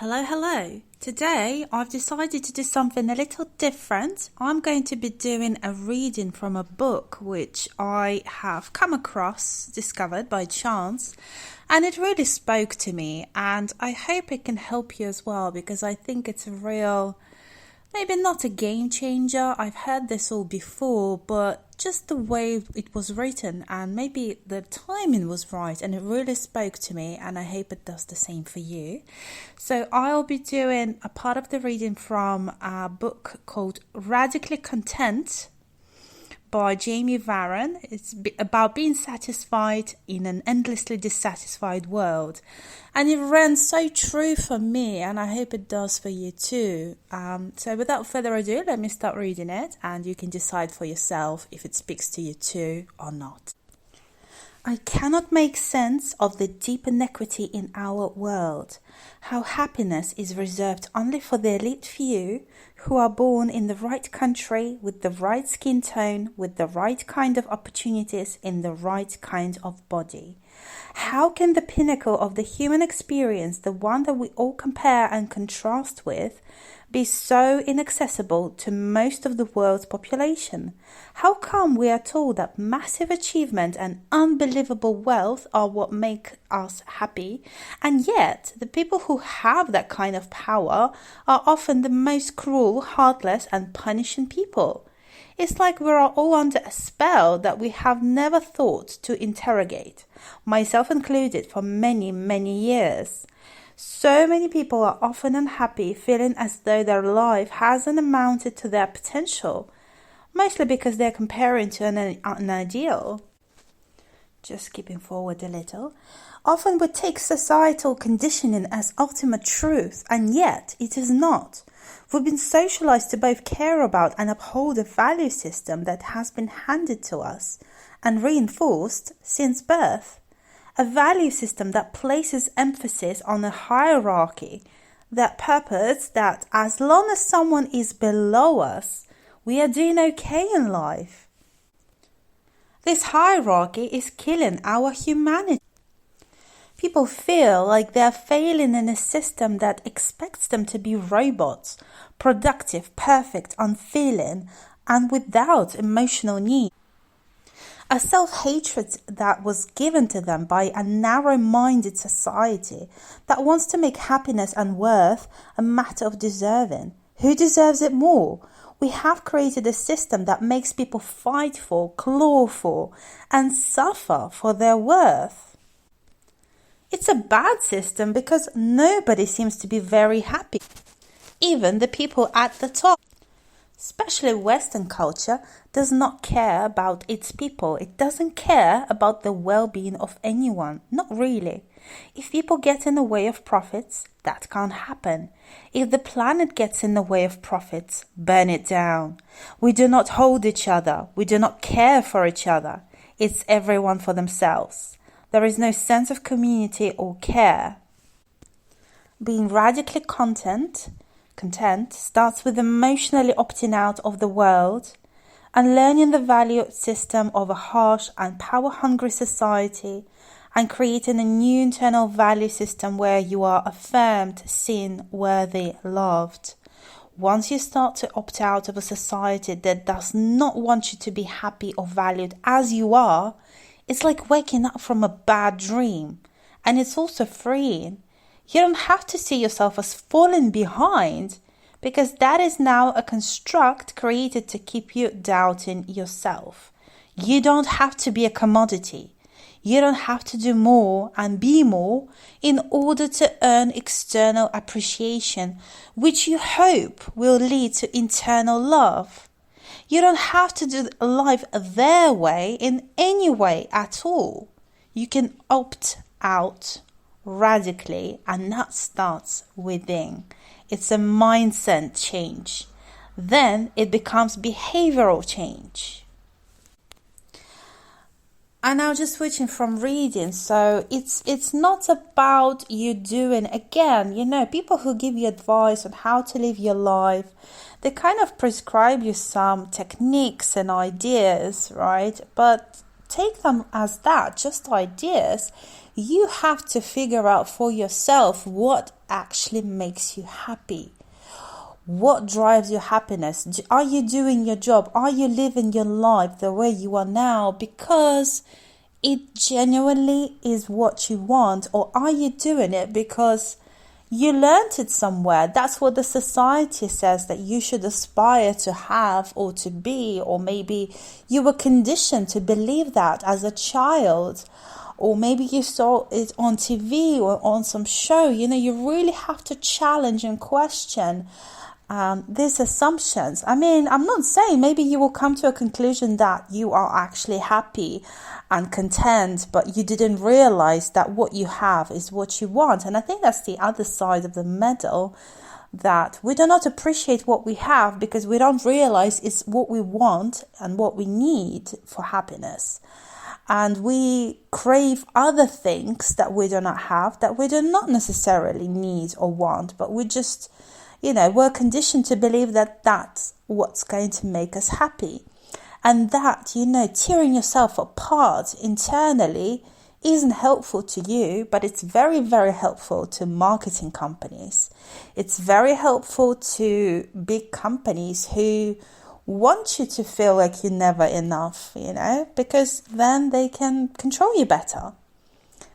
Hello, hello. Today I've decided to do something a little different. I'm going to be doing a reading from a book which I have come across, discovered by chance, and it really spoke to me, and I hope it can help you as well because I think it's a real, maybe not a game changer. I've heard this all before, but just the way it was written and maybe the timing was right and it really spoke to me, and I hope it does the same for you. So I'll be doing a part of the reading from a book called Radically Content by Jamie Varon. It's about being satisfied in an endlessly dissatisfied world. And it ran so true for me, and I hope it does for you too. So without further ado, let me start reading it, and you can decide for yourself if it speaks to you too or not. I cannot make sense of the deep inequity in our world, how happiness is reserved only for the elite few who are born in the right country, with the right skin tone, with the right kind of opportunities, in the right kind of body. How can the pinnacle of the human experience, the one that we all compare and contrast with, be so inaccessible to most of the world's population? How come we are told that massive achievement and unbelievable wealth are what make us happy, and yet the people who have that kind of power are often the most cruel, heartless and punishing people? It's like we're all under a spell that we have never thought to interrogate, myself included, for many, many years. So many people are often unhappy, feeling as though their life hasn't amounted to their potential, mostly because they're comparing to an ideal. Just skipping forward a little. Often we take societal conditioning as ultimate truth, and yet it is not. We've been socialized to both care about and uphold a value system that has been handed to us and reinforced since birth. A value system that places emphasis on a hierarchy that purports that as long as someone is below us, we are doing okay in life. This hierarchy is killing our humanity. People feel like they're failing in a system that expects them to be robots, productive, perfect, unfeeling, and without emotional need. A self-hatred that was given to them by a narrow-minded society that wants to make happiness and worth a matter of deserving. Who deserves it more? We have created a system that makes people fight for, claw for, and suffer for their worth. It's a bad system because nobody seems to be very happy, even the people at the top. Especially Western culture does not care about its people. It doesn't care about the well-being of anyone. Not really. If people get in the way of profits, that can't happen. If the planet gets in the way of profits, burn it down. We do not hold each other. We do not care for each other. It's everyone for themselves. There is no sense of community or care. Being radically content starts with emotionally opting out of the world and learning the value system of a harsh and power-hungry society, and creating a new internal value system where you are affirmed, seen, worthy, loved. Once you start to opt out of a society that does not want you to be happy or valued as you are, it's like waking up from a bad dream, and it's also freeing. You don't have to see yourself as falling behind, because that is now a construct created to keep you doubting yourself. You don't have to be a commodity. You don't have to do more and be more in order to earn external appreciation, which you hope will lead to internal love. You don't have to do life their way in any way at all. You can opt out radically, and that starts within. It's a mindset change. Then it becomes behavioral change. And now just switching from reading, so it's not about you doing, again, people who give you advice on how to live your life, they kind of prescribe you some techniques and ideas, right? But take them as that, just ideas. You have to figure out for yourself what actually makes you happy. What drives your happiness? Are you doing your job? Are you living your life the way you are now because it genuinely is what you want? Or are you doing it because you learned it somewhere? That's what the society says that you should aspire to have or to be, or maybe you were conditioned to believe that as a child, or maybe you saw it on TV or on some show. You really have to challenge and question these assumptions. I mean, I'm not saying maybe you will come to a conclusion that you are actually happy and content, but you didn't realize that what you have is what you want. And I think that's the other side of the medal, that we do not appreciate what we have because we don't realize it's what we want and what we need for happiness. And we crave other things that we do not have, that we do not necessarily need or want, but we just, we're conditioned to believe that that's what's going to make us happy. And that, tearing yourself apart internally isn't helpful to you, but it's very, very helpful to marketing companies. It's very helpful to big companies who want you to feel like you're never enough, because then they can control you better.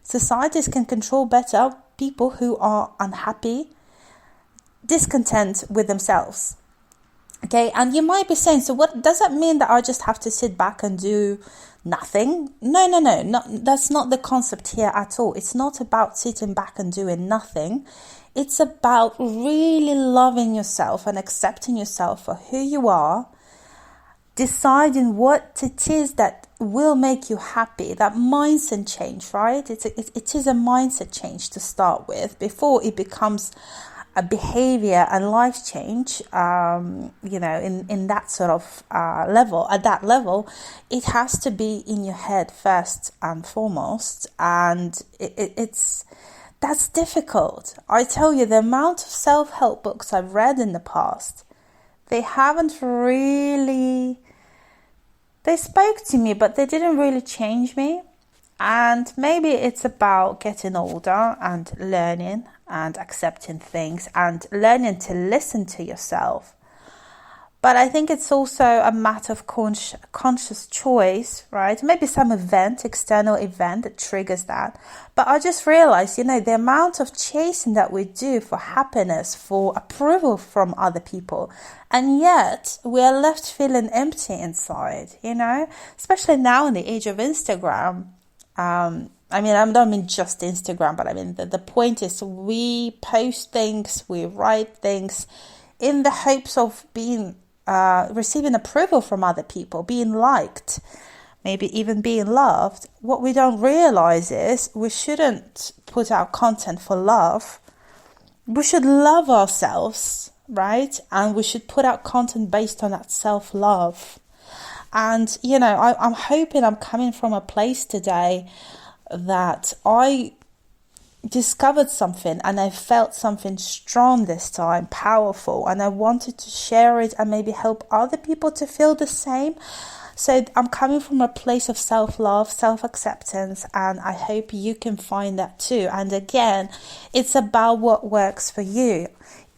Societies can control better people who are unhappy, discontent with themselves. Okay, and you might be saying, so what does that mean, that I just have to sit back and do nothing? No, that's not the concept here at all. It's not about sitting back and doing nothing. It's about really loving yourself and accepting yourself for who you are, deciding what it is that will make you happy. That mindset change, right? It is a mindset change to start with before it becomes a behavior and life change. In that sort of level, at that level, it has to be in your head first and foremost. And that's difficult. I tell you, the amount of self-help books I've read in the past, they spoke to me, but they didn't really change me. And maybe it's about getting older and learning and accepting things and learning to listen to yourself. But I think it's also a matter of conscious choice, right? Maybe some external event that triggers that. But I just realized, the amount of chasing that we do for happiness, for approval from other people, and yet we are left feeling empty inside, especially now in the age of Instagram. I don't mean just Instagram, but I mean the point is we post things, we write things in the hopes of being receiving approval from other people, being liked, maybe even being loved. What we don't realize is we shouldn't put out content for love. We should love ourselves, right? And we should put out content based on that self-love. And, I'm hoping I'm coming from a place today that I discovered something and I felt something strong this time, powerful, and I wanted to share it and maybe help other people to feel the same. So I'm coming from a place of self-love, self-acceptance, and I hope you can find that too. And again, it's about what works for you.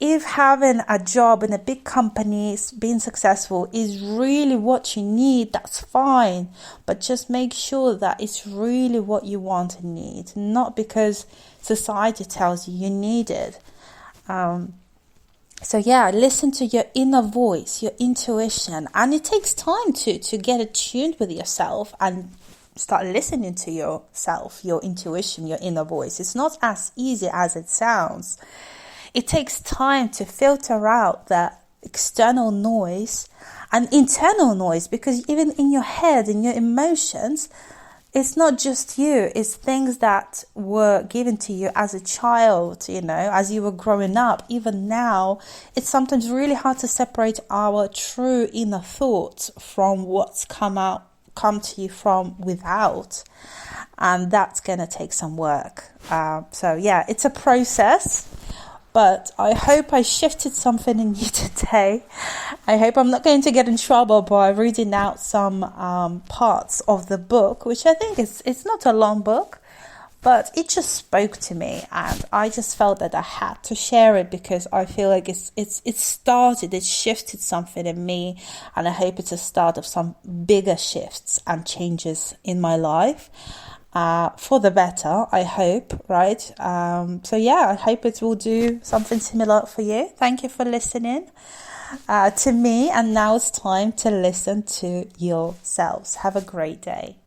If having a job in a big company, being successful is really what you need, that's fine. But just make sure that it's really what you want and need, not because society tells you need it. Listen to your inner voice, your intuition. And it takes time to get attuned with yourself and start listening to yourself, your intuition, your inner voice. It's not as easy as it sounds. It takes time to filter out the external noise and internal noise, because even in your head, in your emotions, it's not just you, it's things that were given to you as a child, as you were growing up. Even now, it's sometimes really hard to separate our true inner thoughts from what's come to you from without. And that's going to take some work. It's a process. But I hope I shifted something in you today. I hope I'm not going to get in trouble by reading out some parts of the book, which I think it's not a long book, but it just spoke to me, and I just felt that I had to share it because I feel like it shifted something in me, and I hope it's a start of some bigger shifts and changes in my life. For the better, I hope, right? So yeah, I hope it will do something similar for you. Thank you for listening to me, and now it's time to listen to yourselves. Have a great day.